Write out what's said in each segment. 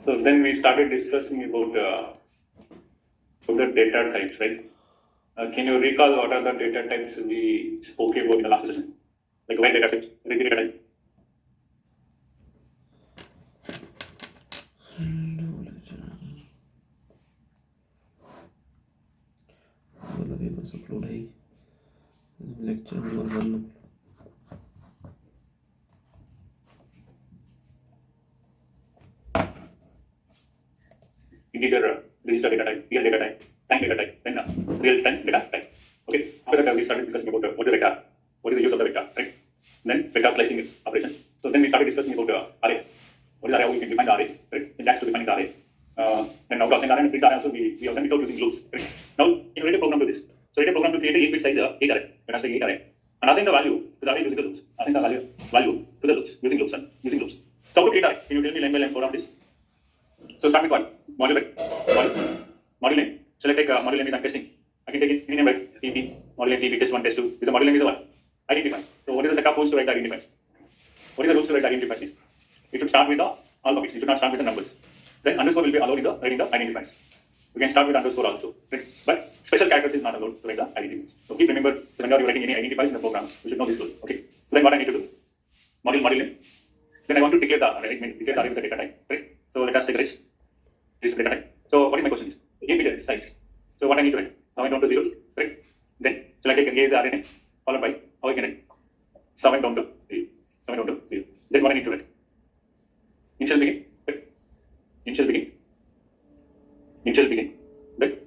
So then we started discussing about the data types, right? Can you recall what are the data types we spoke about in the last session? Like why data type, data type. lecture number 1 Integer register data type, real data type, time data type, then real time data type. Okay. After that we started discussing about what is the vector, what is the use of the vector, right? Then vector slicing operation. So then we started discussing about array. What is array? How we can define the array, right? Syntax to define the array. Then now to assign array and print array also we have done without using loops. Right? Now you write a program to this. So write a program to create a 8-bit size 8 array. Let us take 8 array and assign the value to the array using the loops. Assign the value to the loops using loops. Using loops. So how to create array? Can you tell me line by line code of this? So start with what? Module name. So let's take module name is I'm testing. I can take any name like TP, module name TP, test 1, test 2. This module name is what? Identify. So what is the set of rules to write the identifiers? What is the rules to write the identifiers? It should start with the alphabets. It should not start with the numbers. Then underscore will be allowed in the writing the identifiers. You can start with underscore also. Right? But special characters is not allowed to write the identifiers. So keep remember when you are writing any identifiers in the program, you should know this rule. Okay. So then what I need to do? Module name. Then I want to declare the array. Declare the array with the data type. Right? So let us take this data type. So what is my question is? 8-bit size. So what I need to write? Now I down to 0, right? Then shall I take the array name followed by how I can write? 7 down to 0. 7 down to 0. Then what I need to write? Initial begin. Right? Initial begin. Right?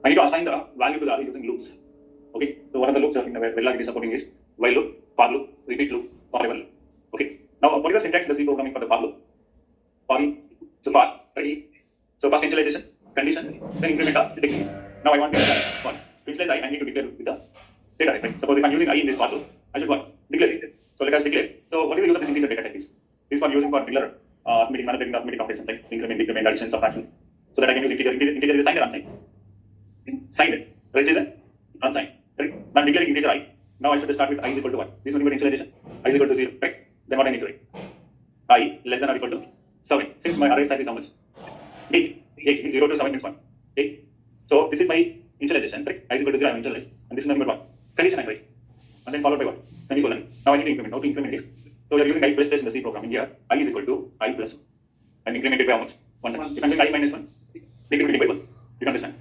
I need to assign the value to the array using loops. Okay. So what are the loops in the Verilog is supporting is while loop, for loop, repeat loop, forever loop. Okay. Now what is the syntax in the C programming for the for loop? For so for right? So first initialization, condition, then increment of declare. Now I want to initialize what? To initialize I need to declare with the data type. Right? Suppose if I'm using I in this for loop, I should what? Declare it. So let us declare. So what is the use of this integer data type? This is for using for regular arithmetic, manipulating arithmetic operations like increment, decrement, addition, subtraction. So that I can use integer. Integer is signed or unsigned? Signed. Right is unsigned. Right? I'm declaring integer I. Now I should start with I is equal to what? This will be initialization. I is equal to 0. Right? Then what I need to write? I less than or equal to 7. Since my array size is how much? 8. 0 to 7 means 1. 8. So this is my initialization, right? I is equal to 0, I am initialized. And this is number 1. Condition I write. And then followed by what? Semicolon. Now I need to increment. How to increment this? So we are using I plus plus in the C program. In here, I is equal to I plus 1. I'm incremented by how much? 1. If I'm doing I minus 1, decrementing by 1. You can understand?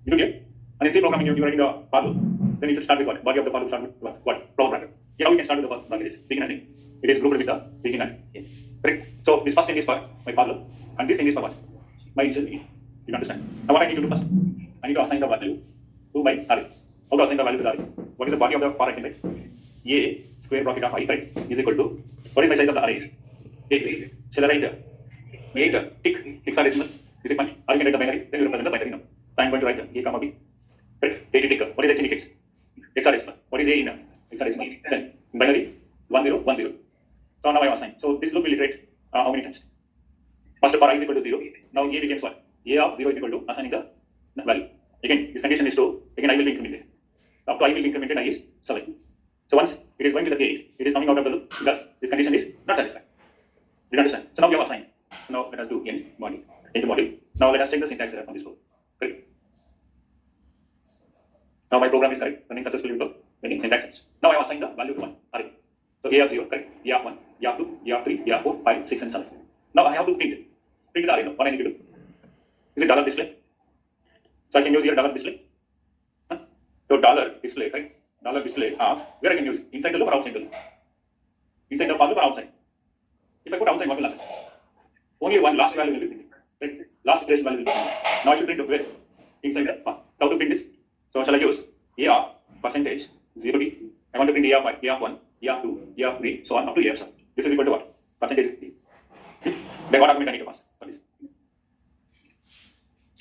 You do clear? And in C programming, you are writing the for loop. Then you should start with what? Body of the for loop start with what? Flower bracket. Here how we can start with the bracket is begin and end. It is grouped with the begin and end. Correct? So this first thing is for my for loop. And this thing is for what? My initial begin. You understand? Now what I need to do first? I need to assign the value to my array. How to assign the value to the array? What is the body of the for I can write? A square bracket of I, right, is equal to what is my size of the array is 8. Shall I write 8 tick hexadecimal? Is it fine? Or you can write the binary, then you represent the binary number. So I am going to write A comma B. Right? 80 tick. What is H in hex? Hexadecimal. What is A in hexadecimal? Then binary 1010. So now I have assigned. So this loop will iterate how many times? First for I is equal to 0. Now A becomes what? A of 0 is equal to assigning the value. Again, this condition is true. Again, I will be incremented. Up to I will be incremented, I is 7. So once it is going to the gate, it is coming out of the loop because this condition is not satisfied. You understand? So now we have assigned. Now let us do end module. Into module. Now let us check the syntax error from this code. Correct? Now my program is correct, running successfully without any syntax errors. Now I have assigned the value to 1 array. So A of 0, correct? A of 1, A of 2, A of 3, A of 4, 5, 6, and 7. Now I have to print the array. Now what I need to do? Is it dollar display? So I can use here dollar display. So dollar display, right? Dollar display of where I can use inside the loop or outside the loop? Inside the for loop or outside? If I put outside, what will happen? Only one last value will be printed. Right? Last iteration value will be printed. Now I should print where? Inside the for. How to print this? So shall I use A of percentage 0D? I want to print A of 1, A of 2, A of 3, so on up to A of 7. This is equal to what? Percentage 3. Then what argument I need to pass for this?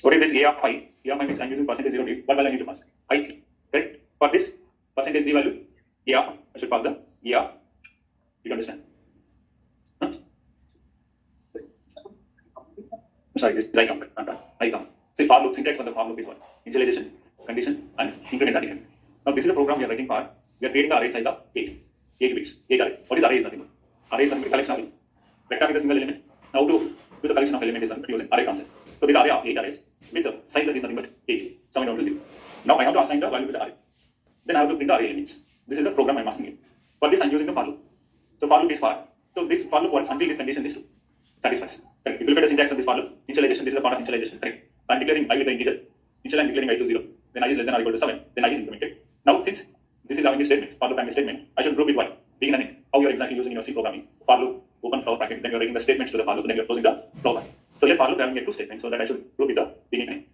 What is this A of 5? A of 5 means I am using percentage 0D. What value I need to pass? I3. Right? For this percentage D value, A of, I should pass the A of. You understand? Huh? Sorry, this is I count. I count. See, for loop syntax for the for loop is what? Initialization, condition, and increment and decrement. Now this is the program we are writing for. We are creating the array size of 8. 8 bits. 8 array. What is array is nothing but? Array is nothing but collection of vector with a single element. Now to with the collection of elements is using array concept. So this array of 8 arrays with the size that is nothing but 8, summing down to 0. Now I have to assign the value to the array. Then I have to print the array elements. This is the program I am asking you. For this I am using the for loop. So for loop is for. So this for loop works until this condition is true. Satisfies. Correct. If you look at the syntax of this for loop, initialization, this is the part of initialization. Correct. So I am declaring I with the integer. Initially I am declaring I to 0. Then I is less than or equal to 7. Then I is incremented. Now since this is having this statement, for loop and this statement, I should group it while begin and end. How you are exactly using in your C programming. For loop, open flower bracket, then you are writing the statements to the for loop, then you are closing the flower bracket. So here for loop having two statements, so that I should group with the begin and end.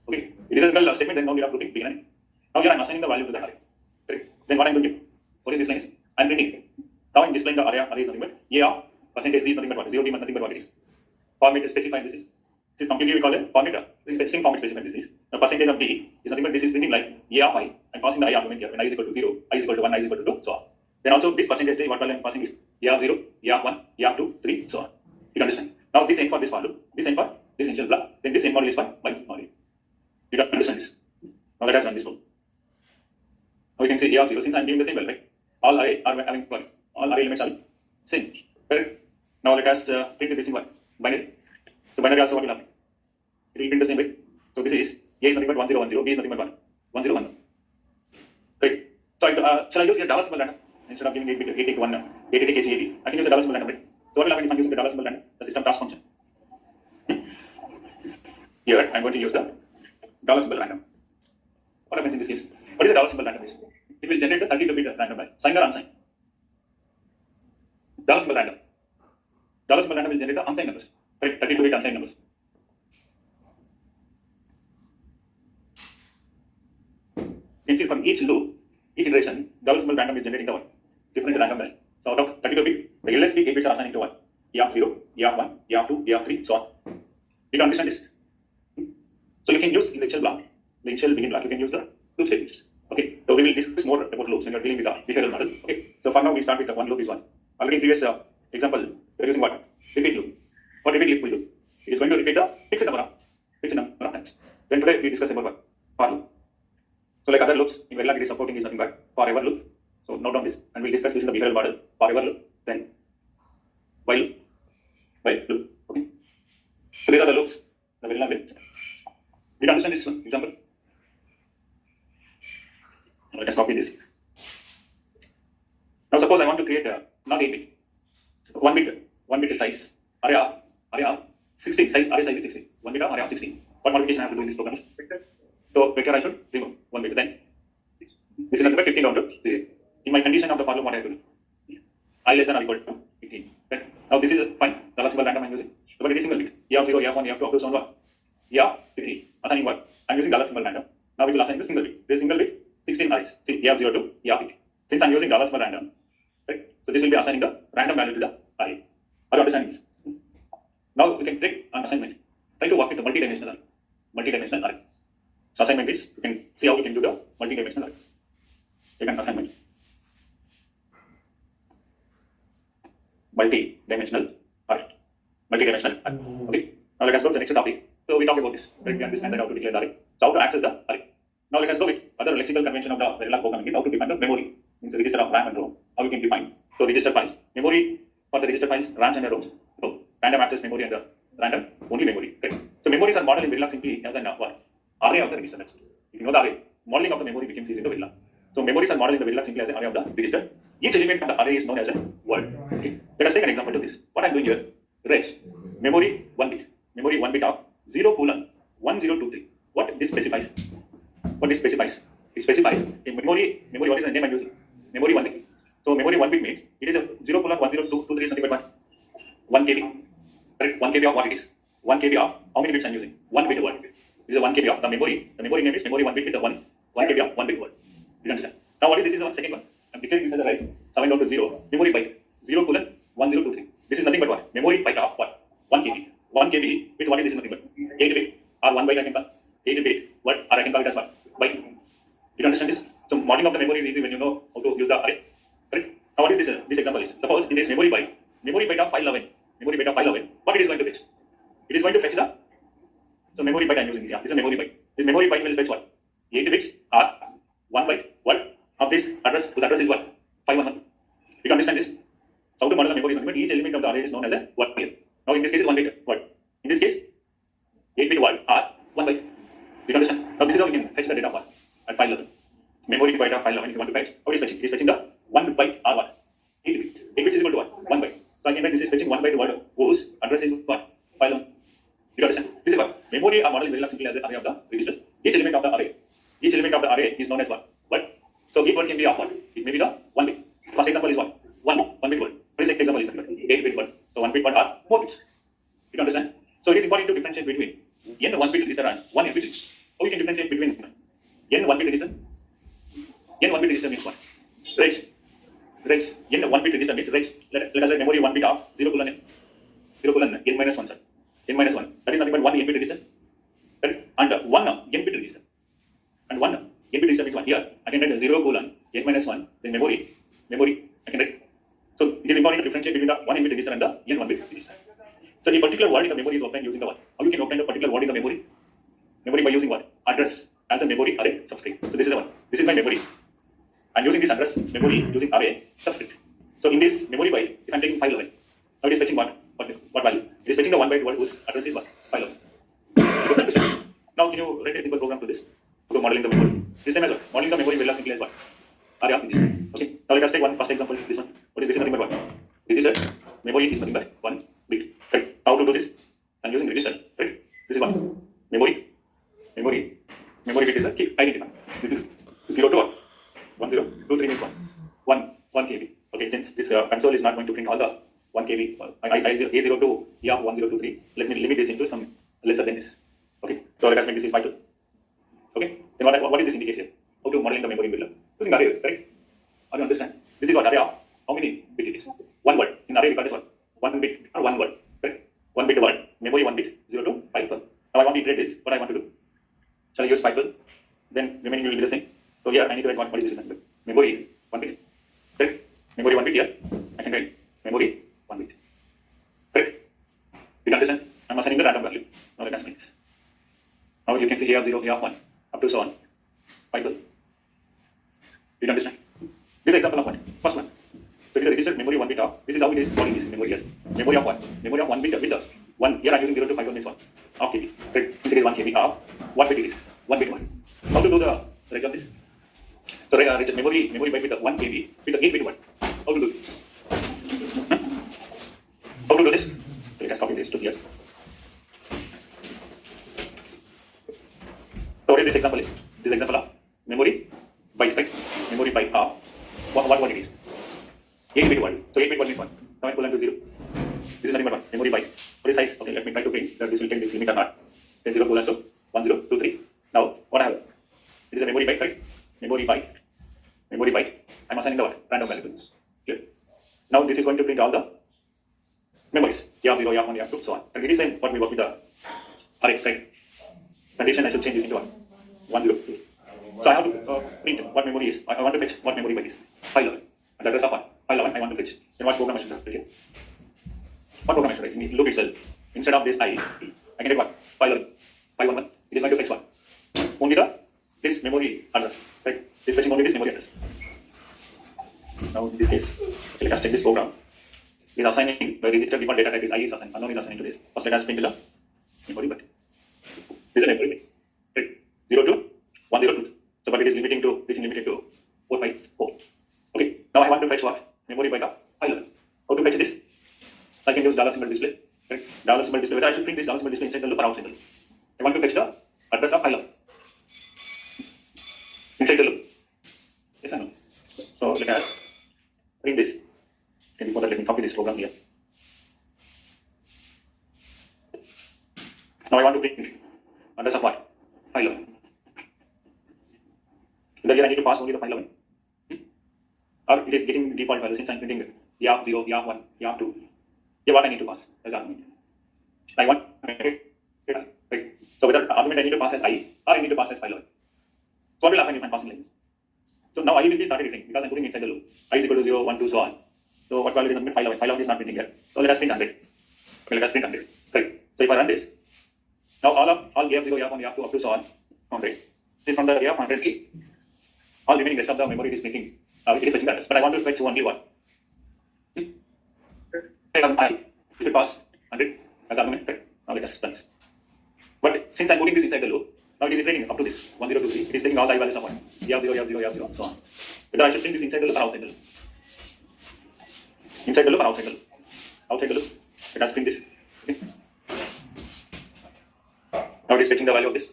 Okay. It is a single statement, then now you have grouping begin and end. Now here I am assigning the value to the array. Correct. Then what I am doing here? What is this line is? I am printing. Now I am displaying the array is nothing but A of percentage D is nothing but what? 0 D is nothing but what it is. Format is specified this is. This is completely we call it format. String format specified this is. The percentage of D is nothing but this is printing like A of I. I am passing the I argument here when I is equal to 0, I is equal to 1, I is equal to 2, so on. Then also this percentage D what I am passing is A of 0, A of 1, A of 2, 3, so on. You understand? Now this end for this for loop, this end for this initial block, then this end module is for my module. You don't understand this. Now let us run this code. Now you can say A of 0 since I am giving the same value, right? All array are having all array elements are same. Correct? Now let us print this in what? Binary. So binary also what will happen? It will print the same way. So this is A is nothing but 1010, B is nothing but 101. Right? So shall I use here dollar symbol random instead of giving 881 880 I can use a dollar symbol random, right? So what will happen if I am using the dollar symbol random? The system task function. Here I am going to use the dollar symbol random. What happens in this case? What is the dollar symbol random? It will generate the 32-bit random by signed or unsigned. Dollar symbol random. Dollar symbol random will generate the unsigned numbers. Right? 32-bit unsigned numbers. You can see from each loop, each iteration, dollar symbol random is generating the one different random value. So out of 32-bit, the LSB 8 bits are assigned to 1. A of 0, A of 1, A of 2, A of 3, so on. Did you understand this? So you can use in the initial block, the initial begin block, you can use the loop statements. Okay, so we will discuss more about loops when you are dealing with the behavioral model. Okay, so for now we start with the one loop is one. Already in previous example, we are using what? Repeat loop. What repeat loop will do? It is going to repeat the fixed number of times. Then today we discuss about what? For loop. So like other loops, in Verilog it is supporting is nothing but forever loop. So note down this and we will discuss this in the behavioral model. Forever loop, then while loop. Okay. So these are the loops, the Verilog loops. Did you understand this one? Example? Let us copy this. Now suppose I want to create a not 8 bit, 1 bit size array of 16 size array size is 16. 1 bit of array of 16. What modification I have to do in this program? So vector I should remove 1 bit. Then this is nothing but 15 down to 0. In my condition of the for loop, what I have to do? I less than or equal to 15. Right? Now this is fine. Dollar symbol random I am using. So but it is single bit. A of 0, A of 1, A of 2, up to sound 1. A of 3. Assigning what? I am using dollar symbol random. Now we will assign the single bit. This single bit 16 arrays. See, A of 0 to A of 8. Since I am using dollar symbol random, right? So this will be assigning the random value to the array. Are you understanding this? Now we can take an assignment. Try to work with the multi-dimensional array. So assignment is, you can see how we can do the multi-dimensional array. Take an assignment. Multi-dimensional array. Okay. Now let us go to the next topic. So we talked about this. Right? We understand how to declare the array. So how to access the array. Now let us go with other lexical convention of the Verilog programming. How to define the memory. Means the register of RAM and ROM. How we can define. So register files. Memory for the register files, RAMs and ROMs. So random access memory and the random only memory. Okay. So memories are modeled in Verilog simply as an array of the register. That's it. If you know the array, modeling of the memory becomes easy in the Verilog. So memories are modeled in the Verilog simply as an array of the register. Each element of the array is known as a word. Okay. Let us take an example to this. What I am doing here, reg memory 1 bit. Memory 1 bit of 0:1023. What this specifies? It specifies a memory. What is the name I am using? Memory 1 bit. So memory 1 bit means it is a 0:1023 is nothing but 1 KB. Correct? 1 KB of what it is? 1 KB of how many bits I am using? 1 bit word. This is a 1 KB of the memory. The memory name is memory 1 bit with the 1 KB of 1 bit word. You understand? Now what is this? Is one second one. I am declaring this as a right. 7 down to 0. Memory byte 0:1023. This is nothing but what? Memory byte of what? 1 KB. 1 KB with what is this nothing but 8 bit or 1 byte I can call 8 bit what or I can call it as what? Byte. You understand this? So modeling of the memory is easy when you know how to use the array. Correct? Now what is this? This example is suppose in this memory byte of 511. What it is going to fetch? It is going to fetch the so memory byte I am using this. Yeah, this is a memory byte. This memory byte will fetch what? 8 bits or 1 byte what of this address whose address is what? 511. You understand this? So how to model the memory is nothing but each element of the array is known as a word here. Now in this case is 1 bit. word. In this case, 8-bit word are 1 byte. You understand? Now this is how we can fetch the data part at file level. Memory byte of file level, if you want to fetch, how it is fetching? It is fetching the 1 byte or what? 8 bits. 8 bits is equal to what? 1 byte. So I can write this is fetching 1 byte word whose address is what? File level. You understand? This is what? Memory or model is very simple as the array of the registers. Each element of the array is known as what? Word. So each word can be of what? It may be the 1 bit. First example is what? 1 bit word. The second example is 8 bit word. So 1 bit word are 4 bits. You understand? So it is important to differentiate between n 1 bit register and 1 n bit register. How you can differentiate between n 1 bit register? N 1 bit register means what? Range. N 1 bit register means range. Let us write memory 1 bit of 0 colon n. 0 colon n minus 1, sir. N minus 1. That is nothing but 1 n bit register. And 1 n bit register. And 1 n bit register means what? Here I can write 0 colon n minus 1. Then memory. I can write. So it is important to differentiate between the 1 n bit register and the n 1 bit register. So a particular word in the memory is obtained using the what? How you can obtain a particular word in the memory? Memory by using what? Address as a memory array subscript. So this is the one. This is my memory. I'm using this address memory using array subscript. So in this memory byte, if I'm taking file level, now it is fetching what value? It is fetching the 1 byte word whose address is what? File level. Now can you write a simple program to this? To modeling the memory. This same as what? Modeling the memory very simply as what? Array of registers. Okay. Now let us take one first example. This one. What is this? Nothing but what? Register. Memory is nothing but 1 bit. Right. How to do this? I'm using register. Right. This is what? Memory bit is a key identifier. This is 0 to what? 1 0 2 3 means 1 KB. Okay, since this console is not going to print all the 1 KB, A0 to yeah 1023. Let me limit this into some lesser than this. Okay, so let us make this is 5 2. Okay, then what is this indicates here? How to model in the memory builder? Using array, correct? Are you understand? This is what array of how many bit it is? 1 word. In array we call this what? 1 bit or 1 word. Correct? 1 bit word. Memory 1 bit 0 to 5 12. Now I want to iterate this. What I want to do? Shall I use 5 12? Then remaining will be the same. So here I need to write what is this number? Memory 1 bit. Correct? Memory 1 bit here. I can write memory 1 bit. Correct? You can understand? I'm assigning the random value. Now let us make this. Now you can see A of 0, A of 1, up to so on. 5 12. You understand? This is example of what? First one. So it is a registered memory 1 bit of. This is how it is calling this memory as memory of what? Memory of 1 bit with the 1. Here I am using 0 to 5 means 1 of KB. Correct? It is 1 KB of what bit it is? 1 bit 1. How to do the range of this? So memory byte with the 1 KB with the 8 bit 1. How to do this? How to do this? Let us copy this to here. So what is this example is? This example of memory byte, right? Memory byte of what it is? 8 bit 1. So 8 bit 1 means 1. Now equivalent to 0. This is nothing but 1. Memory byte. What is size? Okay, let me try to print that this will take this limit or not. Then 0 equivalent to 1023. Now what I have? It is a memory byte, right? Memory byte. I'm assigning the what? Random value to this. Clear? Now this is going to print all the memories. Yeah, 0, yeah, 1, yeah, 2, so on. And it is same what we work with the array, right? Condition I should change this into what? 102. So I have to print what memory is. I want to fetch what memory byte is. File level. And the address of what? File level I want to fetch. Then what program I should write here? What program I should write? In the loop itself. Instead of this I can get what? File level. 511. It is going to fetch what? Only this memory address. Right? It is fetching only this memory address. Now in this case, let us check this program. It is assigning the register default data type is I is assigned. Unknown is assigning to this. First let us print the memory byte. This is a memory byte. Right? 0 to 102. So but it is limiting to 454. Okay. Now I want to fetch what? Memory byte of file level. How to fetch this? So I can use $symbol display. Right? $symbol display. Whether I should print this $symbol display inside the loop or outside the loop. I want to fetch the address of file level. Inside the loop. Yes or no? So let us print this. And before that, let me copy this program here. Now I want to print address of what? File level. Here I need to pass only the file level. Or it is getting default value since I'm printing YAP 0, YAP 1, YAP 2. Here what I need to pass as argument. I want right. So whether argument I need to pass as I or I need to pass as file level. So what will happen if I'm passing like this? So now I will be started reading because I'm putting inside the loop. I is equal to 0, 1, 2, so on. So what value is file level? File level is not printing here. So let us print 100. Okay, let us print 100. Right. So if I run this, now all YAP 0, YAP 1, YAP 2 up to so on 100. See from the YAP 100 key, all remaining rest of the memory is printing. It is fetching address, but I want to fetch only one. I, if it pass 100, as argument, right? Now let us run this. But since I'm putting this inside the loop, now it is iterating up to this 1023. It is taking all the I values of 1, A0, so on. Whether I should bring this inside the loop or outside the loop. Inside the loop or outside the loop. Outside the loop, let us bring this. Okay. Now it is fetching the value of this.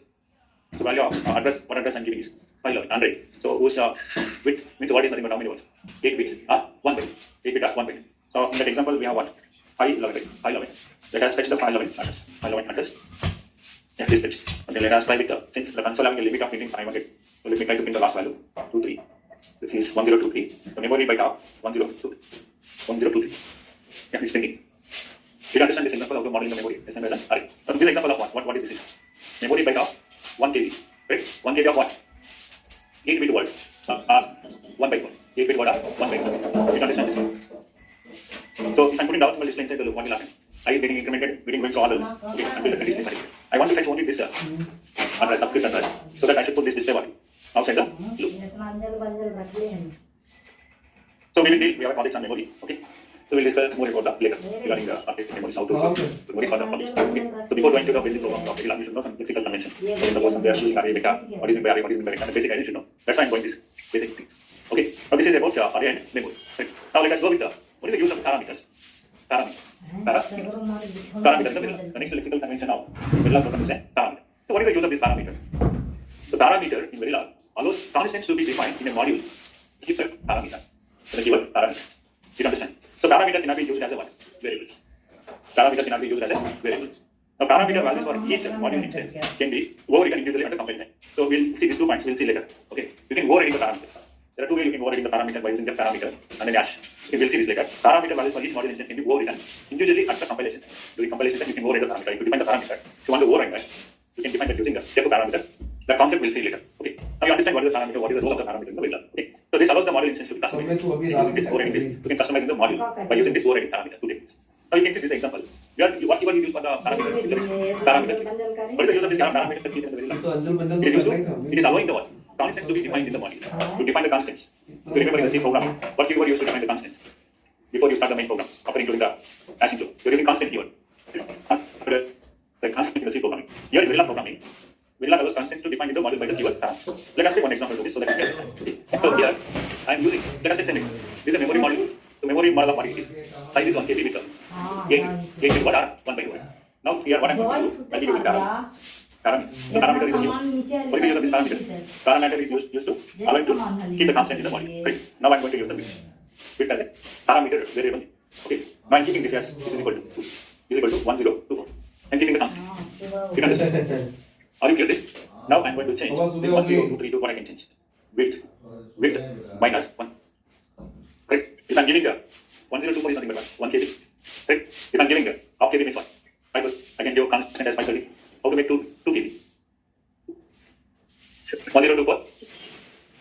So value of address, what address I'm giving is 511, 100. So whose width means what is nothing but how many words? 8 bits are 1 byte. 8 bits are 1 byte. So in that example we have what? 511, 511. Let us fetch the 511 address. 511 address. Yeah, this fetch. Okay, let us try with the, since the console having a limit of printing 500. So let me try to print the last value, 23. This is 1023. The memory byte of 1023. 1023. Yeah, it's printing. Did you understand this example of the model in the memory? Yes, and well done. Alright. Now this example of what is this? Memory byte of 1 KB. Right? 1 KB of what? 8 bit word. 1 byte word. 8 bit word of 1 byte word. Did you understand this? So if I'm putting down some display inside the loop, what will happen? I is getting incremented, going to all others. Okay, until the condition is satisfied. I want to fetch only this address, subscript address, so that I should put this display value outside the loop. So we have a project on memory. Okay. So we'll discuss more about that later regarding the updated memories, how to memories for the published. Okay. So before going to the basic program of the you should know some lexical convention. Suppose we are using array data, what is meant by array, what is meant by vector, the basic idea you should know. That's why I'm going these basic things. Okay. Now this is about array and memory. Right. Now let us go with what is the use of parameters? Parameter is the next lexical convention of Verilog program is a parameter. So what is the use of this parameter? The parameter in Verilog allows constants to be defined in a module. Keep the parameter. The keyword parameter. You understand? So parameter cannot be used as a what? Variables. Parameter cannot be used as a variables. Now parameter values for each module instance can be overridden individually under compilation. So we'll see these 2 points. We'll see later. Okay. You can override the parameters. There are 2 ways you can override the parameter by using the parameter and then dash. Okay, we'll see this later. Parameter values for each module instance can be overridden individually at the compilation time. During compilation time, you can override the parameter. If you define the parameter, if you want to override that, you can define that using the def parameter. The concept we'll see later. Okay. Now you understand what is the parameter, what is the role of the parameter in the Verilog. Okay. So this allows the module instance to be customized using this overriding this. You can customize the module by using this overriding parameter. 2 techniques. Now you can see this example. What keyword you use for the parameter? Parameter. What is the use of this parameter key in the Verilog? It is allowing the what? Constants to be defined in the module. To define the constants. To remember in the C program, what keyword you use to define the constants? Before you start the main program, after including the hashing flow, you are using constant keyword. The constant in the C programming. Here in Verilog programming, Verilog allows constants to define in the module by the keyword parameter. Let us take one example to this so that you can understand. So here, I am using, let us take sending. This is a memory module. The memory model of what it is. Size is 1 KB with 8 bit word are 1 byte word. Now here what I am going to do, I will be using parameter. The parameter is new. What is the use of this parameter? Parameter is used to allow it to keep the constant in the module. Right? Now I am going to use the width as a parameter variable. Okay. Now I am keeping this as this is equal to 1024. I am keeping the constant. You understand? Are you clear this? Now I am going to change this 1023 to what I can change. Width minus 1. Correct? If I am giving the 1024 is nothing but 1 KB. Correct? If I am giving the half KB means what? 5. I can give constant as 530. How to make 2 KB? 1024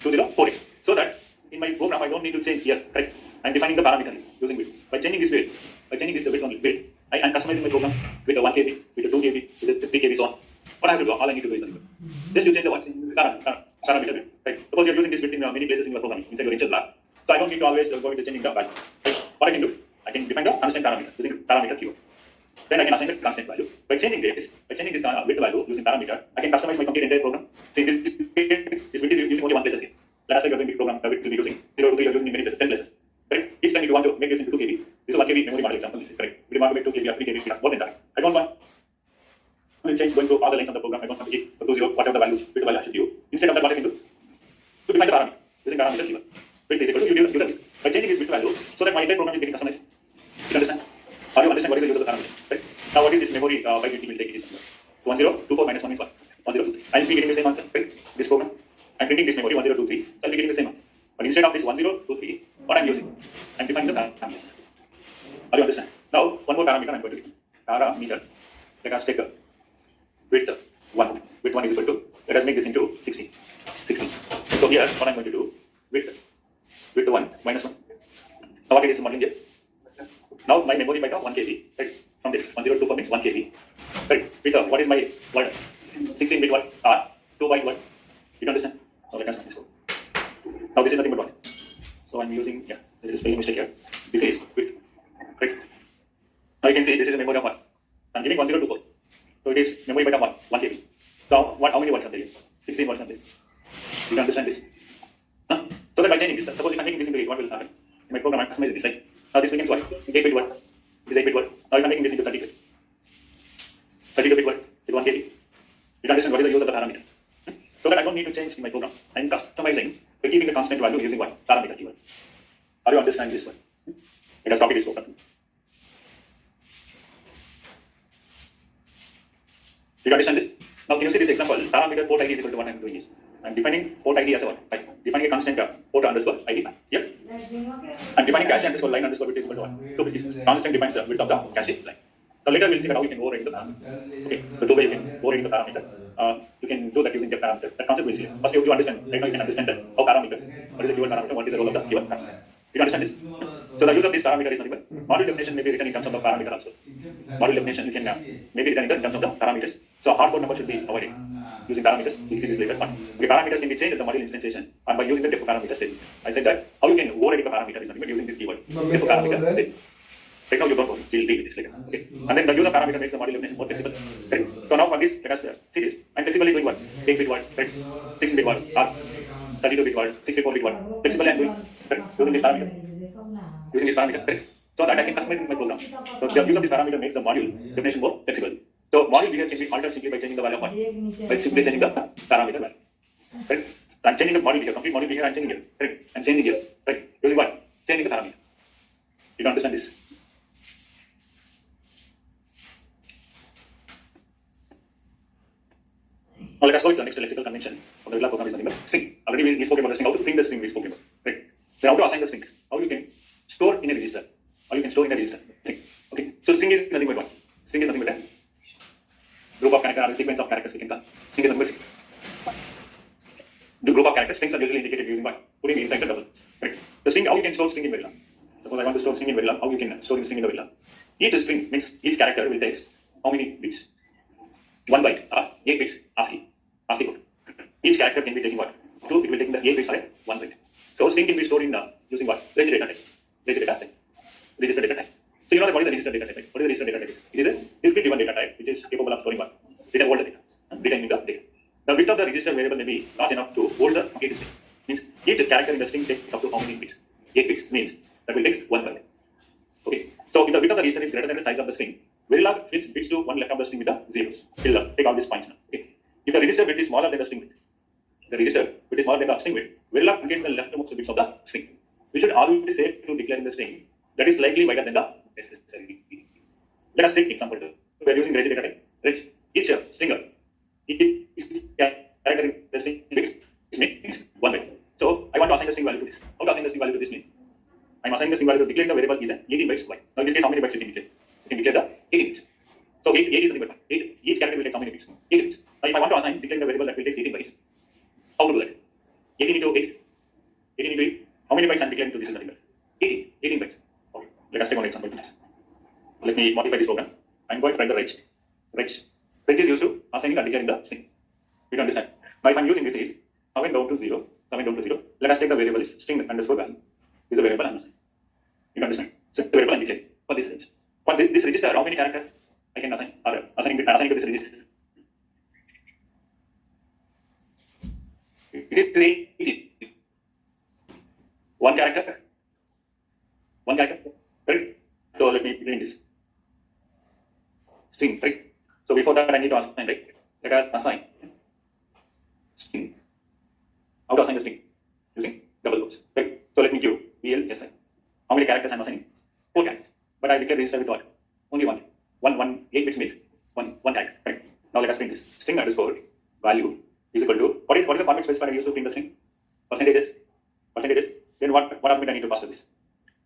2048. So that in my program I don't need to change here. Correct? I am defining the parameter using width. By changing this width only width, I am customizing my program with a 1 KB, with a 2 KB, with a 3 KB, so on. What I have to do? All I need to do is nothing. Just you change the what? Parameter width. Right? Suppose you are using this width in many places in your program, inside your initial block. So I don't need to always go into changing the value. Right? What I can do? I can define the constant parameter using parameter keyword. Then I can assign the constant value. By changing this width value using parameter, I can customize my complete entire program. See, this width is using only 1 place here. Last time you are doing the program, width will be using 0 to 3, you are using in many places, 10 places. Correct? Each time if you want to make this into 2 KB, this is 1 KB memory model example, this is correct. If you want to make 2 KB or 3 KB, more than that. I don't want to change going to all the lines of the program. I don't want to keep 20, whatever the value, width value I should give. Instead of that, what I can do? To define the parameter, using parameter keyword. Width is equal to, you give the width. By changing this width value, so that my entire program is getting customized. You understand? Or you understand what is the use of the parameter? Right? Now what is this memory byte it will take? It is 1024 minus 1 means what? 1023. I will be getting the same answer. Right? This program, I am printing this memory 1023. I will be getting the same answer. But instead of this 1023, what I am using? I am defining the parameter. Are you understand? Now one more parameter I am going to define. Parameter. Let us take a width 1. Width 1 is equal to. Let us make this into 16. 16. So here what I am going to do? Width 1 minus 1. Now what it is modeling here? Now my memory byte of 1 KB. Right? From this 1024 means 1 KB. Right? With what is my word? 16 bit word or 2 byte word. You understand? Now let us make this code. Now this is nothing but 1. So I am using, there is a spelling mistake here. This is width. Right? Now you can see this is a memory of 1. I'm giving 1024. So it is memory byte of 1 KB. So how many words are there? 16 words are there. You can understand this. Huh? So that by changing this, suppose if I'm making this into 8, what will happen? In my program, I'm customizing this, right? Now this becomes what? 8-bit word. This 8-bit word. Now if I'm making this into 32-bit word with 1 KB, you can understand what is the use of the parameter. So that I don't need to change in my program. I'm customizing by keeping the constant value using what? Parameter keyword. Are you understanding this one? Let us copy this program. Did you understand this? Now can you see this example? Parameter port ID is equal to what I'm doing is I'm defining port ID as a what? Right. Defining a constant port underscore ID. Yep. I'm defining cache underscore line underscore width is equal to what? 256. Constant defines the width of the cache line. Now later we'll see how you can override the parameter. Okay. So two ways you can override the parameter. You can do that using the parameter. That concept we'll see. First you understand. Right now you can understand that how parameter. What is the keyword parameter? What is the role of the keyword parameter? You understand this? So the use of this parameter is nothing but module definition may be written in terms of the parameter also. Module definition you can maybe written in terms of the parameters. So hardcode number should be avoided using parameters. We'll see this later. Okay, parameters can be changed at the module instantiation and by using the def parameter statement. I said that how you can override the parameter is nothing but using this keyword def parameter statement. Right now you don't know. We'll deal with this later. Okay. And then the use of parameter makes the module definition more flexible. Right. So now for this, let us see this. I'm flexibly doing what? 8-bit word, right? 16-bit word, or 32-bit word, 64-bit word. Flexibly I'm doing right? Using this parameter. Using this parameter, right? So that I can customize in my program. So the use of this parameter makes the module definition more flexible. So module behavior can be altered simply by changing the value of 1. By simply changing the parameter value. Right? I'm changing the module behavior, complete module behavior I'm changing here. Right? I'm changing here. Right? Using what? Changing the parameter. You don't understand this? Now let us go to the next lexical convention of the regular program is nothing but string. Already we spoke about the string, how to print the string we spoke about. Right? Then how to assign the string, how you can store in a register, how you can store in a register. Right? Okay. So string is nothing but what? String is nothing but a group of characters or a sequence of characters we can call. String is nothing but the group of characters. Strings are usually indicated using what? Putting inside the doubles. Right? The string, how you can store string in Verilog. Suppose I want to store string in Verilog, how you can store the string in the Verilog. Each string means each character will take how many bits? 1 byte or 8 bits ASCII code. Each character can be taking what? 2, it will take the 8 bits or 1 byte. So string can be stored in using what? Reg data type. Register data type. So you know that what is the register data type? Right? What is the register data type? It is a discrete driven data type which is capable of storing what? Data, hold the data. Retaining the data. The width of the register variable may be large enough to hold the complete string. Means each character in the string takes up to how many bits? 8 bits means that will take 1 byte. Okay. So if the width of the register is greater than the size of the string, Verilog fits bits to one left of the string with the zeros. Take all these points now. Okay. If the register width is smaller than the string width, Verilog truncates the leftmost bits of the string. We should always say to declare in the string that is slightly wider than the necessary. Let us take example. We are using reg data type. Reg. Each stringer, each character in the string means 1 byte. So I want to assign the string value to this. How to assign the string value to this means I'm assigning the string value to declare the variable is 18 bytes wide. Now in this case, how many bytes you can declare? You can declare the 18 bytes. So 8 is nothing but 8. Each character will take how many bytes? 8 bytes. Now if I want to assign declaring the variable that will take 18 bytes, how to do that? 18 into 8. 18 into 8. How many bytes I'm declaring to this is nothing but 18 bytes. Okay. Let us take one example to this. Let me modify this program. I'm going to write the reg. Reg is used to assigning or declaring the string. You can understand. Now if I'm using this is 7 down to 0. Let us take the variable is string underscore value. This is a variable I'm assigning. You can understand. So the variable I'm declaring for this range. For this register, how many characters I can assign or assigning to this register? It is 3. One character. Right? So let me print this string, right? So before that I need to assign, right? Let us assign string. How to assign the string? Using double quotes, right? So let me give VLSI. How many characters I'm assigning? 4 characters. But I declare register with what? Only one. 8 bits means one character, right? Now let us print this. String underscore value is equal to what is the format specifier I use to print the string? Percentages. Then what argument I need to pass to this?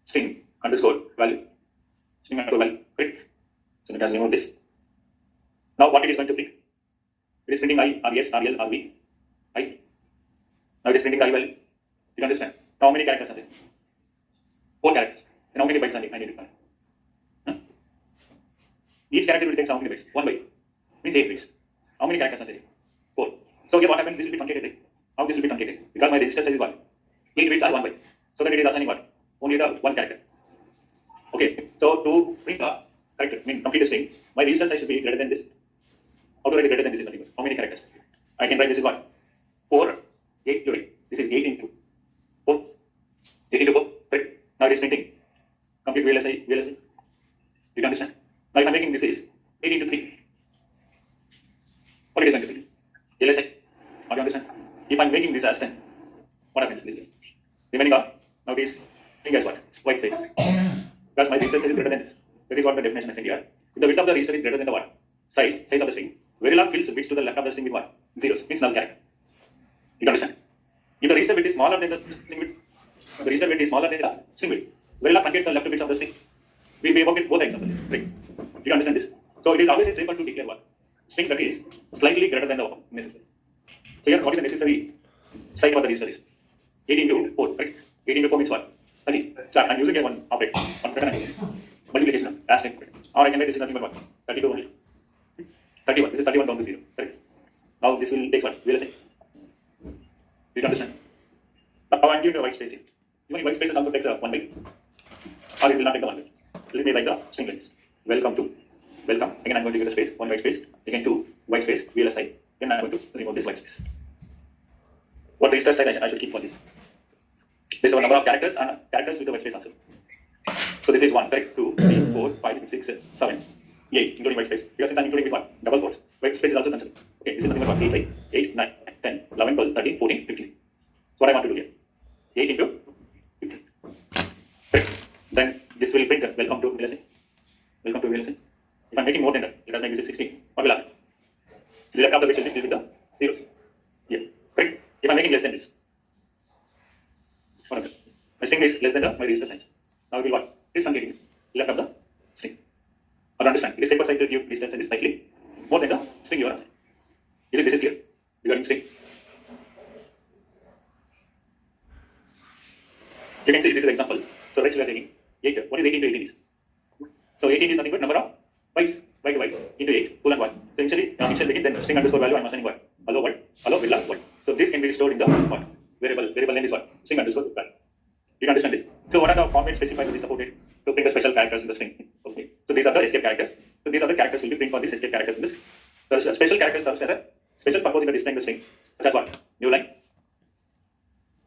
String underscore value. Right? So let us remove this. Now what it is going to print? It is printing I, RS, RL, RV. I. Now it is printing I value. You understand? Now how many characters are there? 4 characters. Then how many bytes I need to find? Each character will take how many bytes? 1 byte. Means 8 bytes. How many characters are there? 4. So here what happens? This will be truncated. Right? How this will be truncated? Because my register size is what? 8 bits are 1 byte. So that it is assigning what? Only the one character. Okay. So to print correct? I mean, complete a string. My register size should be greater than this. How to write greater than this is nothing but how many characters? I can write this is what? 4, 8, you write. This is 8 into 4. 8 into 4, correct? Now it is printing. Complete VLSI, VLSI. You can understand? Now if I'm making this is 8 into 3. What it is going to be? VLSI. Now you understand? If I'm making this as 10, what happens in this case? Remaining on, now it is, guess what? It's white spaces. Because my register size is greater than this. That is what the definition is in here. If the width of the register is greater than the what? Size of the string. Verilog fills bits to the left of the string with what? Zeros. Means null character. You understand? If the register width is smaller than the string width, the register width is smaller than the string width, Verilog truncates the left bits of the string. We work with both the examples. Right? You understand this? So it is always simple to declare what? String that is slightly greater than the necessary. So here, what is the necessary size of the register is? 8 into 4, right? 8 into 4 means what? 30. So I'm using here one operator, one pattern multiplication as string. Or I can write this is nothing but what? 32 only. 31. This is 31 down to 0. Correct? Now this will take what? VLSI. Did you understand? Now I'm giving a white space here. Even white spaces also takes a 1 byte. Or it will not take the 1 byte. Let me write the string lines. Welcome to. Welcome. Again I'm going to give a space, 1 white space. Again 2 white space, VLSI. Then I'm going to remove this white space. What register size I should keep for this? This is our number of characters and characters with the white space also. So this is 1, correct? 2, 3, 4, 5, 6, 7, 8, including white space. Because since I'm including with what? Double quotes. White space is also considered. Okay, this is nothing but what? 8, right? 8, 9, 10, 11, 12, 13, 14, 15. So what I want to do here? 8 into 15. Correct? Then this will print welcome to VLSI. Welcome to VLSI. If I'm making more than that, let us make this is 16. What will happen? The left of the base will be filled with the zeros. Yeah. Correct? If I'm making less than this, what happens? My string is less than my register size. Now it will what? This one getting left of the string. Or understand? It is safer side to give register size slightly more than the string you are assigned. Is it this is clear regarding string? You can see this is an example. So let's we are taking 8. What is 18 to 18 is? So 18 is nothing but number of bytes, byte to byte into 8, full and 1. So initial begin, then string underscore value I'm assigning what? Hello what? Hello will what? So this can be stored in the what? Variable name is what? String underscore value. You understand this? So what are the formats specified to be supported to print the special characters in the string? Okay. So these are the escape characters. So these are the characters will be print for these escape characters in this. So special characters serves as a special purpose in the displaying the string, such as what? New line,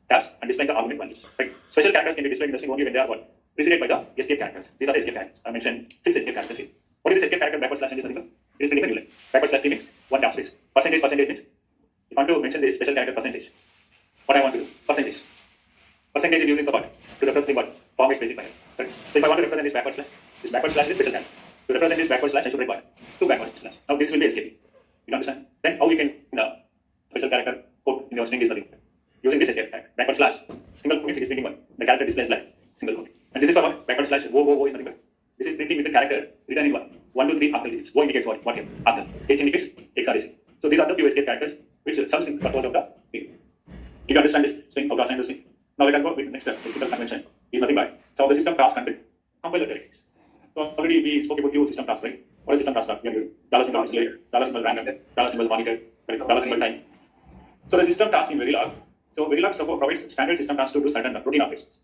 tabs, and displaying the argument values. Right? Special characters can be displayed in the string only when they are what? Preceded by the escape characters. These are the escape characters. I mentioned 6 escape characters here. What is this escape character backward slash and this nothing? It is printing a new line. Backward slash means one tab space. Percentage means if I want to mention this special character percentage, what I want to do? Percentage. Percentage is using the what? To represent what? Format specifier. Right? So if I want to represent this backward slash is special character. To represent this backward slash, I should write what? 2 backward slash. Now this will be escaping. You understand? Then how you can special character code in your string is nothing. Using this escape character. Backward slash. Single quote means it is printing what? The character displays like single quote. And this is for what? Backward slash O is nothing but. This is printing with the character written in what? 1, 2, 3 octal digits. O indicates what? What here? Octal. H indicates hexadecimal. So these are the few escape characters which serves in purpose of the string. You understand this string? How to assign the string? Now let us go with the next step. Lexical convention is nothing but some of the system task content compiler directives. So already we spoke about few system tasks, right? What is system task? We have $symbol isolate, $symbol random, $symbol monitor, $symbol time. So the system task in Verilog. So Verilog provides standard system tasks to do certain routine operations.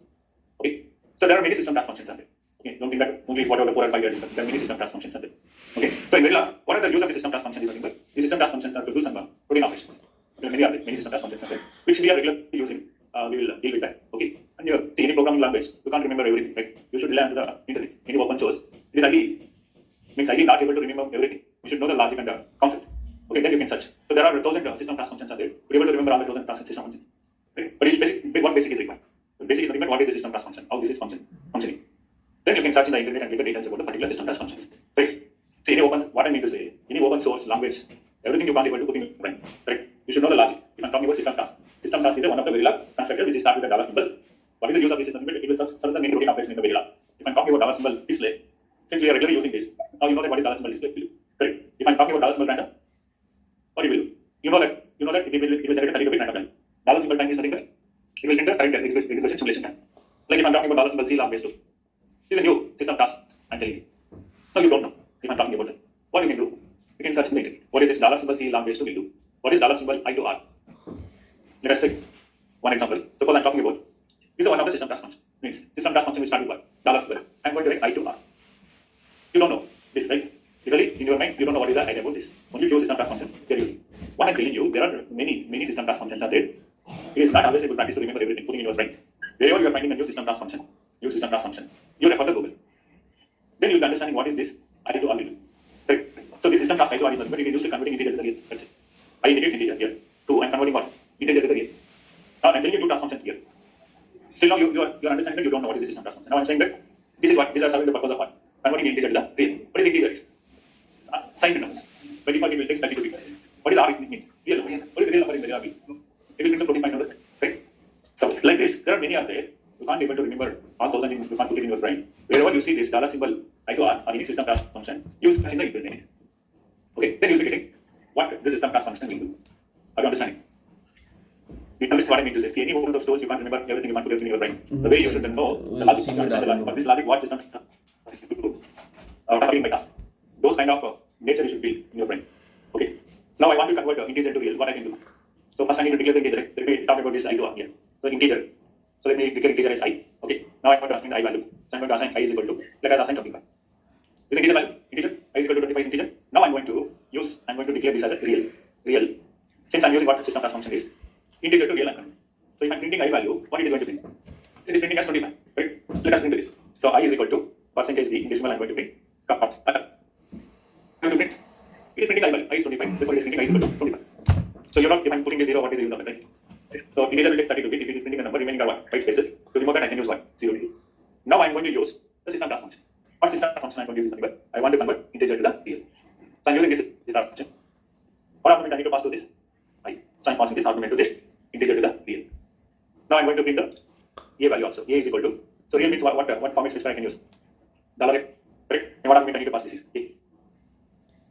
Okay. So there are many system task functions out there. Okay. Don't think that only whatever the 4 and 5 we are discussing. There are many system task functions out there. Okay. So in Verilog, what are the use of the system task function is nothing but the system task functions are to do some routine operations. There are many system task functions out there, which we are regularly using. We will deal with that. Okay. And see any programming language, you can't remember everything, right? You should rely on the internet, any open source. It is ideally not able to remember everything. You should know the logic and the concept. Okay, then you can search. So there are 1,000 system task functions are there. You're able to remember all the 1,000 task system functions. Right? But what basic is required? The basic is nothing but what is the system task function, how this is functioning. Then you can search in the internet and get the details about the particular system task functions. Right? See what I mean to say, any open source language, everything you can't able to put in brain. Right? You should know the logic. If I'm talking about system task. System task is one of the Verilog constructor which is started with a $symbol. What is the use of this system? It will serve the main routine operation in the Verilog. If I'm talking about $symbol display, since we are regularly using this, now you know that what is $symbol display will do. Correct? If I'm talking about $symbol random, what it will do? You know that it will generate a 32-bit random value. $symbol time is nothing but it will enter current execution simulation time. Like if I'm talking about $symbol C long base 2, this is a new system task I'm telling you. Now you don't know if I'm talking about that. What you can do? You can search in the internet. What is this $symbol C long base 2 will do? What is $symbol I to R? Let us take one example. Suppose I'm talking about this is one of the system task functions. Means system task function will start with what? $symbol. I'm going to write I to R. You don't know. in your mind, you don't know what is the idea about this. Only few system class functions they are using. What I'm telling you, there are many system class functions are there. It is not always a good practice to remember everything, putting in your brain. Wherever you are finding a new system class function, you refer to Google. Then you will be understanding what is this I to R will. Right? So this system class I to R is nothing but it is used to converting integer to the real. That's it. I indicates integer here. 2, I'm converting what? Integer to the real. Now I'm telling you two class functions here. Still now you are understanding that you don't know what is the system class function. Now I'm saying that these are serving the purpose of what? Converting integer to the real. What is integer is? Signed numbers. By default it will take 32 bits. What is R? It means real number. What is the real number in the RB? It will print the floating point number. Right? So like this, there are many are there. You can't be able to remember 1000 you can't put it in your brain. Wherever you see this dollar symbol I to R or any system class function, use in the input in it. Okay, then you'll be getting what the system class function will do. Are you understanding? You understand what I mean to say? See, any one of those tools you can't remember everything, you can't put everything in your brain. The way you should know the logic must understand the logic. But this logic, what system by task. Those kind of nature you should build in your brain. Okay. Now I want to convert integer to real. What I can do? So first I need to declare the integer. Let me talk about this I to R here. So integer. So let me declare integer as I. Okay. Now I'm going to assign the I value. So I'm going to assign I is equal to, let us assign 25. This integer value, integer, I is equal to 25 is integer. Now I'm going to declare this as a real. Since I'm using what system class function is, integer to real I'm going to. So if I'm printing I value, what it is going to print? It is printing as 25, right? Let us print this. So I is equal to percentage D in decimal I'm going to print. It is printing I value, I is 25, therefore it is printing I is equal to 25. So you're not, if I'm putting a 0, what is the use of it, right? So integer will take 32 bit, if it is printing a number, remaining are what? White spaces. To remove that I can use what? 0 to. Now I'm going to use the system class function. What system class function I'm going to use is nothing but I want to convert integer to the real. So I'm using this class function. What argument I need to pass to this? I. So I'm passing this argument to this integer to the real. Now I'm going to print the a value also. A is equal to. So real means what format specifier I can use? $a. Correct? And what argument I need to pass this is a.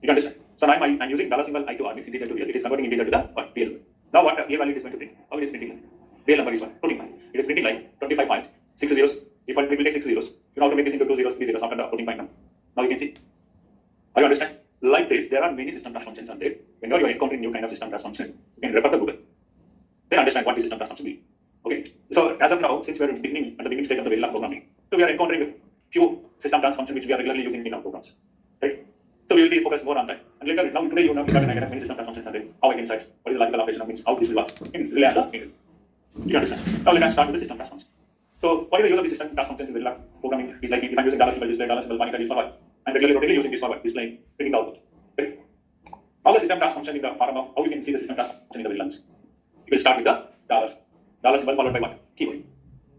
You understand? So now I'm using dollar symbol I to R means integer to real. It is converting integer to the what? Real. Now what a value is going to print? How it is printing? Real number is what? 25. It is printing like 25.6 zeros. If it will take 6 zeros, you know how to make this into 2 zeros, 3 zeros after the floating point now. Now you can see. Are you understand? Like this, there are many system class functions out there. Whenever you are encountering new kind of system class function, you can refer to Google. Then understand what the system class function will be. Okay. So as of now, since we are at the beginning stage of the Verilog programming, so we are encountering few system class functions which we are regularly using in our programs. Right? So we will be focused more on that. And later, now today you know we have many system class functions are there. How I can cite, what is the logical operation of means, how this will work. Rely on the you understand? Now let us start with the system class function. So what is the use of the system class functions in Verilog programming? Is like if I'm using dollar symbol display, monitor is for what? I'm regularly using this for what? Displaying, printing the output. Right? How the system class function in the form of how you can see the system class function in the Verilog. We will start with the dollar symbol followed by what? Keyword.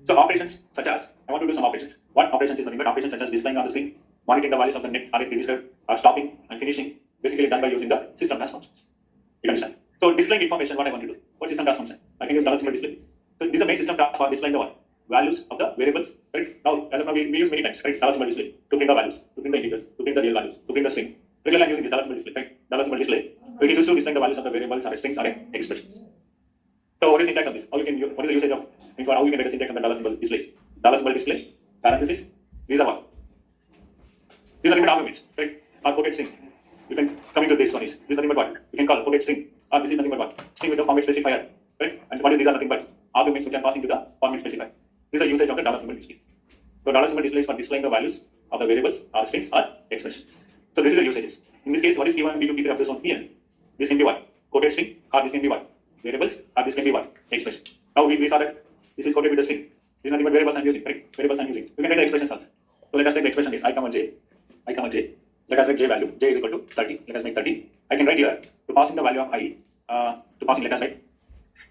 So operations such as I want to do some operations. What operations is nothing but operations such as displaying on the screen, monitoring the values of the net array register, or stopping and finishing, basically done by using the system class functions. You understand? So displaying information, what I want to do? What system class function? I can use dollar symbol display. So this is a main system class for displaying the what? Values of the variables. Right? Now, as of now, we use many times, right? Dollar symbol display to print the values, to print the integers, to print the real values, to print the string. Regularly I'm using this dollar symbol display, right? Dollar symbol display. It is used to display the values of the variables or strings or expressions. So what is the syntax of this? How you can what is the usage of means how you can get a syntax of the dollar symbol displays? Dollar symbol display, parenthesis, these are what? These are different arguments, right? Or quoted string. You can come into this one is nothing but what? You can call quoted string, or this is nothing but what? String with a format specifier, right? And what is these are nothing but arguments which are passing to the format specifier. This is the usage of the dollar symbol display. So dollar symbol display is for displaying the values of the variables or strings or expressions. So this is the usages. In this case, what is P1, P2, P3 of this one here? This can be what? Quoted string, or this can be what? Variables, or this can be what? Expression. Now we saw that this is quoted with the string. This is nothing but variables I'm using, right? Variables I'm using. You can take the expressions also. So let us take the expression is I, j. Let us make j value. J is equal to 30. Let us make 30. I can write here to passing the value of I. To passing, let us write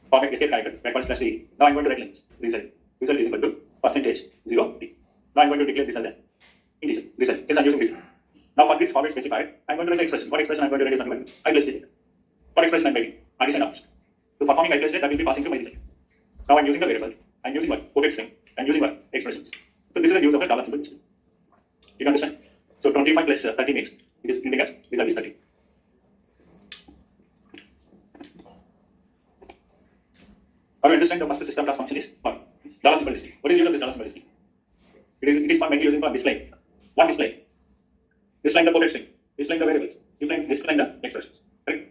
format escape character backwards slash d. Now I'm going to write length. Result is equal to percentage 0 d. Now I'm going to declare this as an integer. Result. Since I'm using this. Now for this format specified, I'm going to write the expression. What expression I'm going to write is nothing but I plus d. What expression I'm writing? Addition and option. So performing I plus j, that will be passing to my result. Now I'm using the variable. I'm using what? Quoted string. I'm using what? Expressions. So this is the use of the dollar symbol display. You understand? So 25 plus 30 makes it is printing as result is 30. Now you understand the first system class function is what? Dollar symbol display. What is the use of this dollar symbol display? It is for mainly using for display. What display? Displaying the quoted string, displaying the variables, displaying the expressions. Right?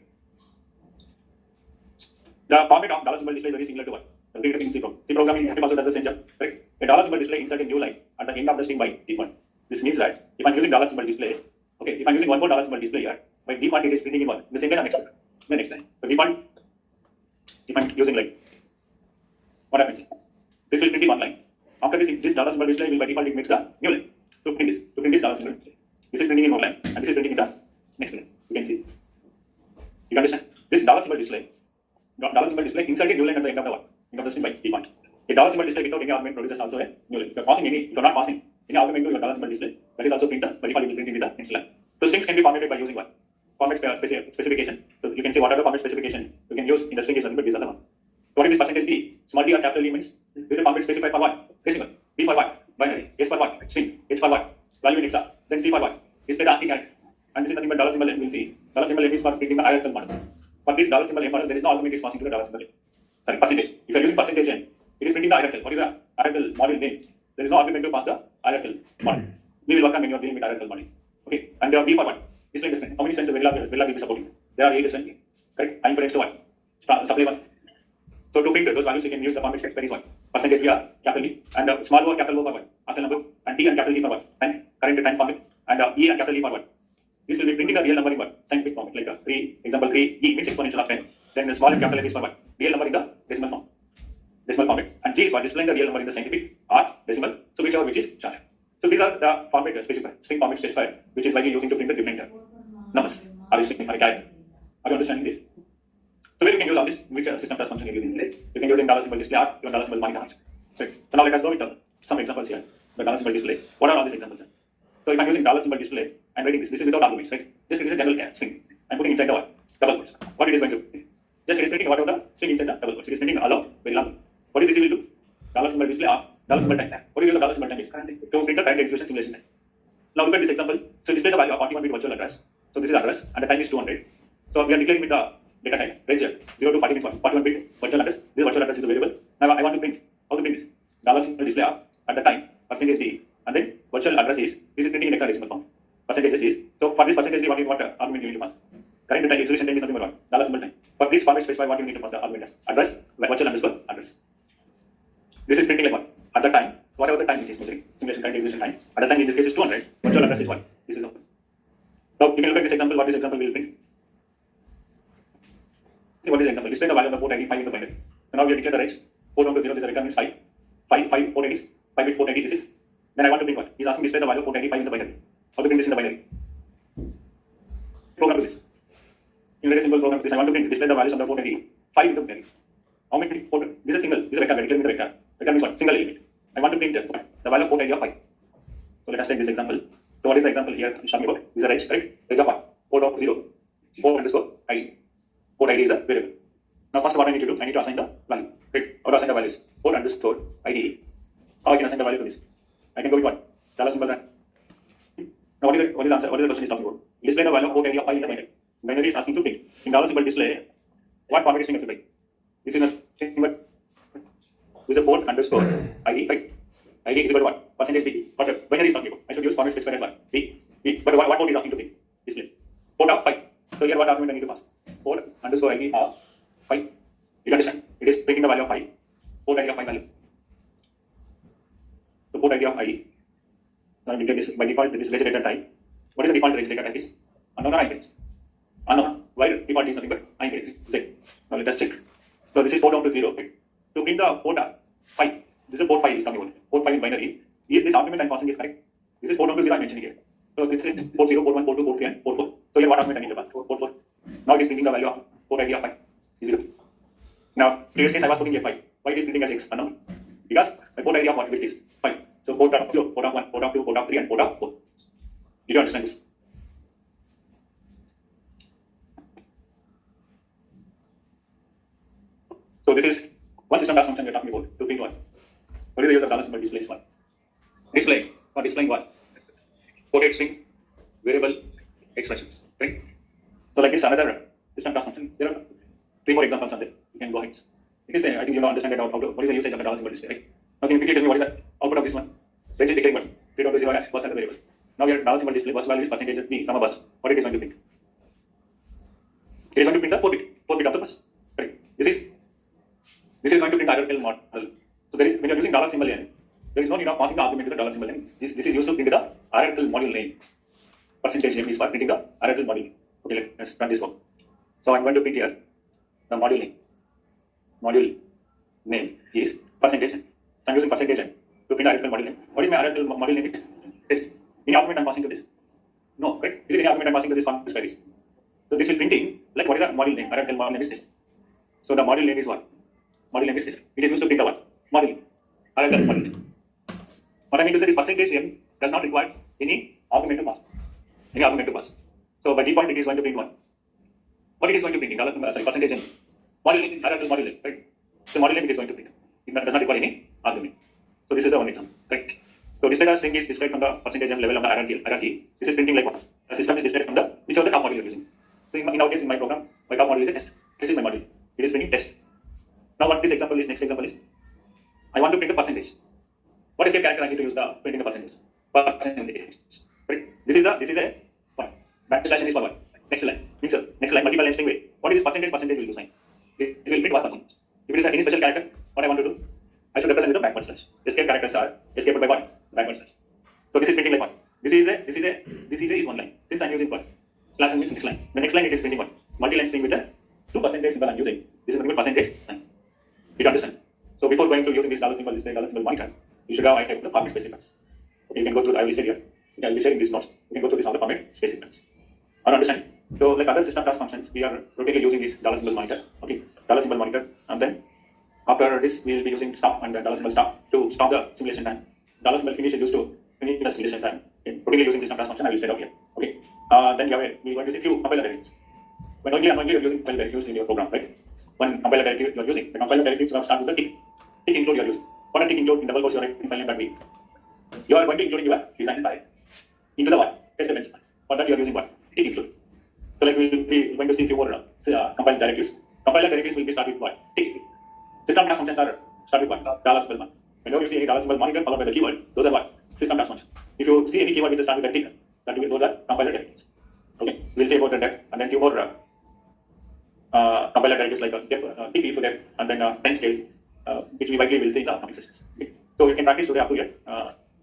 The format of dollar symbol display is very similar to what? In C program. C programming also does the same job. Right? A dollar symbol display insert a new line at the end of the string by default. This means that if I'm using dollar symbol display, Okay, if I'm using one more dollar symbol display here, by default it is printing in one. The same line I'm expecting. The next line. The default, if I'm using like what happens? This will print in one line. After this dollar symbol display will by default it makes the new line to print this dollar symbol display. This is printing in one line and this is printing in the next line. You can see. You understand? This dollar symbol display insert a new line at the end of the one. End of the string by default. A dollar symbol display without any argument produces also a new line. If you are not passing any argument to your dollar symbol display, that is also printer. By default, it will print in the next line. So strings can be formatted by using one format specification. So you can see what are the format specification you can use in the string is nothing but this other one. So what is this percentage D? Small d or capital E means this is a format specified for what? Decimal. B for what? Binary. S for what? String. H for what? Value in hexa. Then C for what? Display the ASCII character. And this is nothing but dollar symbol M. We'll see. Dollar symbol M is for printing the hierarchical model. For this dollar symbol M model, there is no argument is passing to the dollar symbol M. Sorry, percentage. If you are using percentage N, it is printing the hierarchical. What is the hierarchical model name? There is no argument to pass the hierarchical model. We will work on when you are dealing with hierarchical model. Okay. And B for what? Display display. How many strengths will be supporting? There are 8 strengths. Correct. I impedance to what? Supply was. So to print those values, you can use the format specified is what? Percentage VR, capital E, and small o capital O for what? Octal number, and T and capital E for what? Time, current time format, and E and capital E for what? This will be printing the real number in what? Scientific format, like 3, example 3, E means exponential of 10. Then the small and capital F is for what? Real number in the decimal form. Decimal format. And G is for displaying the real number in the scientific or decimal, so whichever which is charged. So these are the format specified, string format specified, which is widely using to print the different numbers. Are you speaking for a character? Are you understanding this? So where you can use all this, which system plus function you can use. You can use in dollar symbol display or even dollar symbol monitor. Right. So now let us go with some examples here. The dollar symbol display. What are all these examples? So if I'm using dollar symbol display and writing this is without arguments, right? Just it is a general string. I'm putting inside the what? Double quotes. What it is going to do? Just it is printing whatever the string inside the double quotes. It is printing allow very long. What is this will do? Dollar symbol display or dollar symbol time. What do you use of dollar symbol time is to print the time execution simulation time. Now look at this example. So display the value of 41-bit virtual address. So this is address and the time is 200. So we are declaring with the data type range here 0 to 41-bit virtual address. This virtual address is a variable. Now I want to print. How to print this? Dollar symbol display at the time percentage D and then virtual address is this is printing in hexadecimal form. Percentages is so for this percentage D what argument you need to pass. Current time execution time is nothing but what? Dollar symbol time. For this format specify what you need to pass the argument as address virtual underscore address. This is printing like what? At the time, whatever the time it is measuring, simulation time, execution time. At the time in this case is 200. Virtual address is what? This is open. So you can look at this example. What this example will print? See what is the example? Display the value of the port ID 5 in the binary. So now we have declared the range 4 down to 0. This return is 5. 5 port IDs. 5 bit port ID. This is. Then I want to print what? He's asking display the value of port ID 5 in the binary. How to print this in the binary? Program to this. In very simple program to this, I want to print display the values of the port ID 5 in the binary. How many port? This is single. This is a vector. Declare with the vector. Vector means what? Single element. I want to print the value of port ID of 5. So let us take this example. So what is the example here I'm talking about? This is a range, right? Range of what? Port of 0. Port underscore ID. Port ID is the variable. Now first what I need to do, I need to assign the value. Right? How to assign the values? Port underscore ID. How I can assign the value to this? I can go with what? Dollar symbol that. Now what is the answer? What is the question is talking about? Display the value of port ID of 5 in the binary. Binary is asking to print. In dollar symbol display, what format is being specified? This is a symbol with a port underscore ID, right? ID is equal to what? Percentage B. What binary is talking about? I should use format specified as what? B. But what port is asking to print? Display. Port of 5. So here what argument I need to pass? Port underscore ID of 5. You understand? It is printing the value of 5. Port ID of 5 value. So port ID of ID. Now we take this by default. This range data type. What is the default range data type? Is unknown or infinite? Unknown. Why default is nothing but infinite? Z. Now let us check. So this is port down to 0. Okay. To print the port 5. This is port 5 is talking about. Port 5 in binary. Is this argument I'm passing is correct? This is port down to 0 I'm mentioning here. So this is port 0, port 1, port 2, port 3 and port 4. So here what argument I need to pass? Port 4. Now it is printing the value of port ID of 5. Is 0. Now previous case I was putting here 5. Why it is printing as X unknown? Because my port ID of what bit is 5. So port of 0, port of 1, port of 2, port of 3 and port of 4. Did you understand this? So this is one system class function we are talking about to print what? What is the use of dollar symbol display is what? Display or displaying what? Quoted string, variable, expressions, right? So like this another system class function. There are 3 more examples on there. You can go ahead. It is I think you know understand how to what is the usage of the dollar symbol display, right? Now can you quickly tell me what is the output of this one? Range is declaring what? 3 down to 0 as bus and the variable. Now we have dollar symbol display, bus value is percentage B, comma bus. What it is going to print? It is going to print the 4 bit of the bus. Right? This is going to print the hierarchical model. So when you are using dollar symbol n, there is no need of passing the argument to the dollar symbol n. This is used to print the hierarchical module name. percentage name is for printing the arithmetic module. Okay, let's run this work. So I'm going to print here the module name. Module name is percentage. So I'm using percentage n to print arithmetic module name. What is my arithmetic module name? Is test. Any argument I'm passing to this? No, right? Is there any argument I'm passing to this function queries? So this will printing like what is the module name? Arithmetic module name is test. So the module name is what? Module name is test. It is used to print the what? Module. Arithmetic module name. What I mean to say is percentage n does not require any argument to pass. Any argument to pass. So by default it is going to print one. What it is going to print? Percentage n. Module name, arithmetic module name, right? So module name it is going to print. It does not require any argument. So this is the one example, right? So display the string is displayed from the percentage n level of the hierarchy. This is printing like what? The system is displayed from the which of the top module you are using. So in our case, in my program, my top module is a test. Test is my module. It is printing test. Now what this example is, next example is, I want to print a percentage. What escape character I need to use the printing the percentage? Percentage. Right? This is a what? Backslash n is for what? Next line. Next line, multiple line string way. What is this percentage? Percentage will do sign. It will fit what percentage. If it is any special character, what I want to do, I should represent with a backward slash. Escape characters are escaped by what? Backward slash. So this is printing like what? This is a one line. Since I'm using what? Slash and means next line. The next line it is printing what? Multi-line string with a 2% symbol I'm using. This is nothing but percentage sign. You understand? So before going to using this dollar symbol, display dollar symbol monitor, you should have idea of the format specifiers. Okay, you can go through. I will share here. I will be sharing these notes. You can go through this on the format specifiers. Or understand? So like other system task functions, we are routinely using this dollar symbol monitor. Okay, dollar symbol monitor, and then after this we will be using stop and dollar symbol stop to stop the simulation time. Dollar symbol finish is used to finish the simulation time. Okay, routinely using system task function, I will state out here. Okay, then we are going to use a few compiler directives. When only you are using compiler directives in your program, right? One compiler directive you are using, the compiler directives will start with the tick. Tick include you are using. What a tick include in double quotes you are writing file name.b. You are going to include your design file into the what? Test events file. For that you are using what? Tick include. So like we will be going to see a few more compiler directives. Compiler directives will be start with what? Tick. System task functions are start with what? Dollar symbol one. Whenever you see any dollar symbol monitor followed by the keyword, those are what? System task functions. If you see any keyword with the start with a tick, that will those are compiler directives. Okay, we'll say about that and then few more compiler directives like tick if that and then time scale, which we likely will see in the upcoming sessions. Okay, so you can practice today up to here.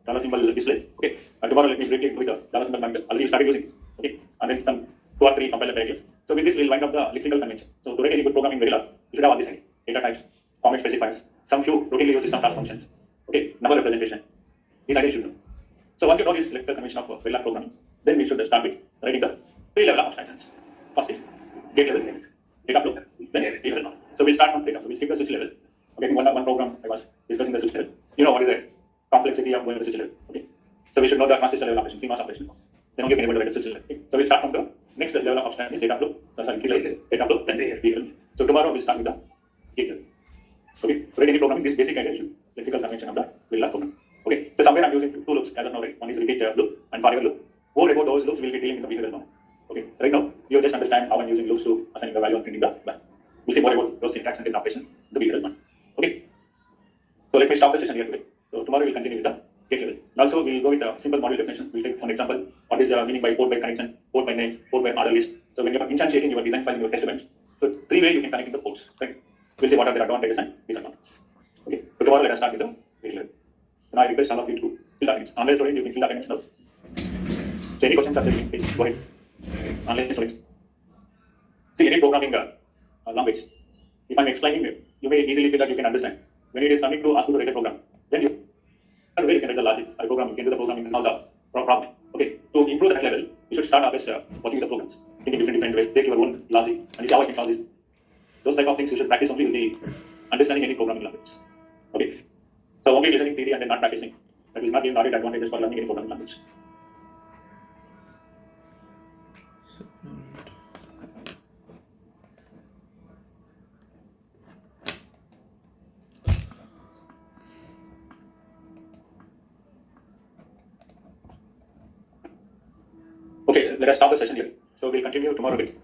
Dollar symbol display. Okay, tomorrow let me break it with the dollar symbol monitor. Already started using this. Okay, and then some 2 or 3 compiler directives. So with this we'll wind up the lexical convention. So to write any good programming Verilog, you should have all these data types, format specifiers, some few routinely used system task functions. Okay, number representation. These ideas you should know. So once you know this lexical convention of Verilog programming, then we should start with writing the 3 level of abstractions. First is gate level, data flow, then behavioral model. So we'll start from data flow. We'll skip the switch level. Okay, in one program I was discussing the switch level. You know what is the complexity of going to the switch level. Okay, so we should know the transistor level operation, CMOS operation codes. Then only you can able to write the switch level. Okay? So we'll start from the next level of abstraction is data flow. So sorry, data flow, then behavioral. So tomorrow we'll start with the gate level. Okay, to write any programming, this basic idea is lexical convention of the Verilog program. Okay, so somewhere I'm using 2 loops as of now, right? One is repeat loop and forever loop. More about those loops we'll be dealing in the behavioral model. Okay, right now you just understand how I'm using loops to assigning the value and printing the value. We'll see more about those syntax and operation in the behavioral model. Okay, so let me stop the session here today. So tomorrow we'll continue with the gate level. And also we'll go with the simple module definition. We'll take one example. What is the meaning by port by connection, port by name, port by order list. So when you are instantiating your design file in your test events, so 3 ways you can connect in the ports. Right? We'll see what are their advantages and disadvantages. Okay, so tomorrow let us start with the gate level. Now I request all of you to fill the attendance. Online students, you can fill the attendance now. So any questions after please go ahead. Online students. See any programming language. If I'm explaining it, you may easily feel that you can understand. When it is coming to ask you to write a program, then you where you can write the logic, programming, you can do the programming and all the problem. Okay, to improve that level, you should start always working with the programs. Think in different ways, take your own logic and see how I can solve this. Those type of things you should practice only with the understanding any programming language. Okay, so only listening theory and then not practicing, that will not give added advantages for learning any programming language. Okay, let us stop the session here. So we'll continue tomorrow with